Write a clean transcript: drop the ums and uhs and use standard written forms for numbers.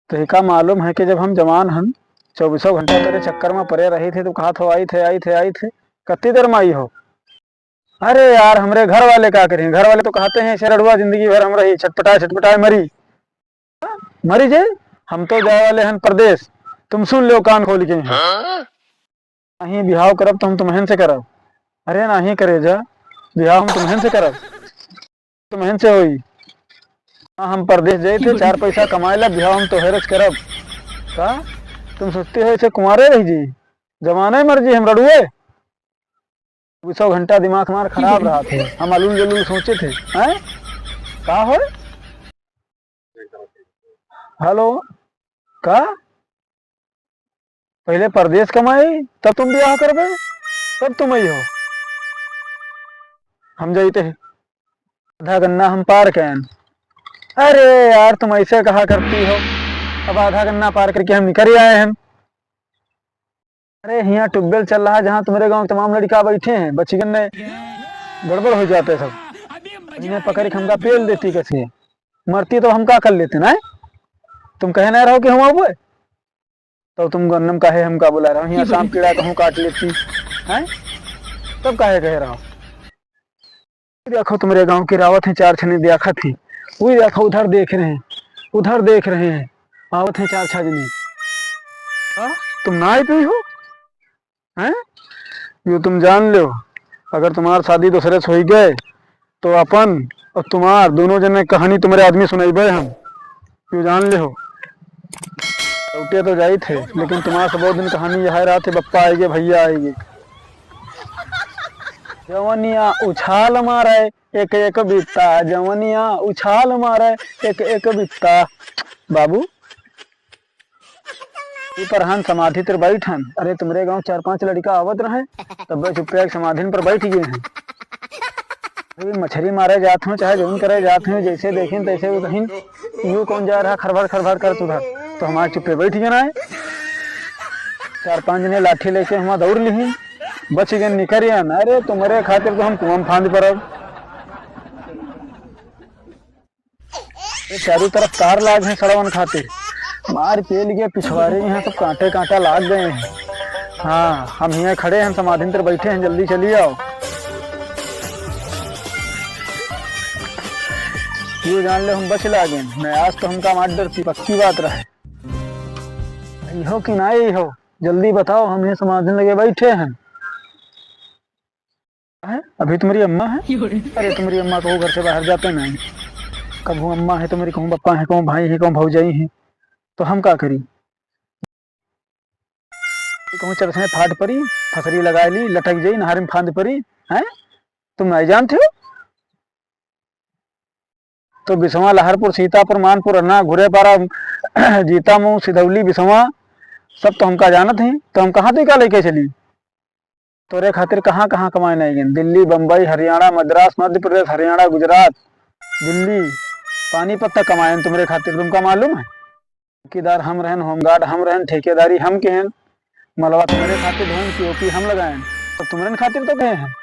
तो का मालूम है कि जब हम जवान हन 24 घंटा तेरे चक्कर में पड़े रही थे तो कहा तो आई थे कत्ती देर में आई हो। अरे यार हमरे घर वाले क्या करें, घर वाले तो कहते हैं ऐसे रड़ुआ जिंदगी भर हम रही छटपटाए छटपटाए मरी मरी जे। हम तो जाए वाले हैं प्रदेश, तुम सुन लो कान खोल के नहीं बिहाव करब तो हम तुम्हें से करब। अरे नहीं करे जा बिहाव हम तुम्हें से करब, तुम्हें से होई। हाँ हम प्रदेश गए थे 4 पैसा कमाए ला, बिहाव हम तोहरे से करब का। तुम सोचते हो ऐसे कुमारे रही जी, जमाने मर्जी हम रड़ुए। 24 घंटा दिमाग हमारा खराब रहा थे, हम अलूल जलूल सोचे थे हैं का हो। हेलो का पहले परदेश कमाई तब तुम ब्याह करबे, तब तुम आई हो। हम जाते हैं आधा गन्ना हम पार कैन। अरे यार तुम ऐसे कहा करती हो, अब आधा गन्ना पार करके हम निकल आए हैं। अरे यहाँ ट्यूबवेल चल रहा है जहाँ तुम्हारे गांव के तमाम लड़का बैठे हैं, बचगन ने गड़बड़ हो जाते सब। इन्हें पकड़ के हमका पेल देती कैसे, मरती तो हम का कर लेते ना। तुम कहे नहीं रहो कि हम आओ, तो तुम गन्नम काहे हमका बुला रहा हो। यहाँ सांप कीड़ा कहूँ काट लेती है, तब काहे कह रहा हो। देखो तुम्हारे गांव की रावत है 4 छने देखा थी, वही देखो उधर देख रहे हैं, उधर देख रहे हैं, आवत है 4 6 जने। तुम ना आई पी हो हैं, यो तुम जान लो अगर तुम्हार शादी दूसरे से हो गए तो अपन और तुम्हार दोनों जने कहानी तुम्हारे आदमी सुनाइबे हम, यो जान ले हो। लौटे तो जाई थे लेकिन तुम्हारा सब दिन कहानी यह रहा थे, बप्पा आएंगे भैया आएंगे। जवनिया उछाल मारे एक एक बित्ता, जवनिया उछाल मारे एक एक बित्ता। बाबू पर हन समाधि तर बैठन। अरे तुम्हारे गांव 4 5 लड़का आवत रहे तब चुपचाप समाधि पर बैठ गए हैं। अभी मछली मारे जाते हो चाहे जौन करे जाते हो, जैसे देखें तैसे वो कहीं यूं कौन जा रहा खरभर कर उधर, तो हमारे चुप्पे बैठ गए है। 4 5 जने लाठी लेके हम दौड़ ली, बच गए निकरिया। अरे तुम्हारे खातिर तो हम कुआं फांद पर अब चारों तरफ तार लाग है सड़वन खातिर, मार पेल गया पिछवाड़े यहाँ सब कांटे कांटा लाग गए हैं। हाँ हम यहाँ खड़े हैं, समाधि पर बैठे हैं, जल्दी चलिए आओ। ये जान ले हम बच लागे मैं, आज तो हमका मार डरती पक्की बात रहे। हो कि ना हो जल्दी बताओ, हम यहाँ समाधि लगे बैठे हैं। अभी तुम्हारी अम्मा है? अरे तुम्हारी अम्मा तो घर से बाहर जाते नहीं, कब अम्मा है तुम्हारी, कहूँ पप्पा है, कहूँ भाई है, कहूँ भौजाई है, तो हम क्या करी। कहूँ चरस में फाट पड़ी, फसरी लगा ली, लटक जाई नहर में फांद पड़ी है। तुम नहीं जानते हो तो बिसवा लहरपुर सीतापुर मानपुर अन्ना घुरे पारा जीता मुँह सिधौली बिसवा सब तो हमका जानत है। तो हम कहाँ थे लेके चली तोरे खातिर, कहाँ कहाँ कमाए नहीं गए, दिल्ली बम्बई हरियाणा मद्रास मध्य प्रदेश हरियाणा गुजरात दिल्ली पानीपत तक कमाए तुम्हारे खातिर। तुमका मालूम है ठेकेदार हम रहन, होमगार्ड हम रहन, ठेकेदारी हम के हैं, मलबा तुम्हारे खातिर धोन की ओपी हम लगाए, तो तुम्हारे खातिर तो कहे हैं।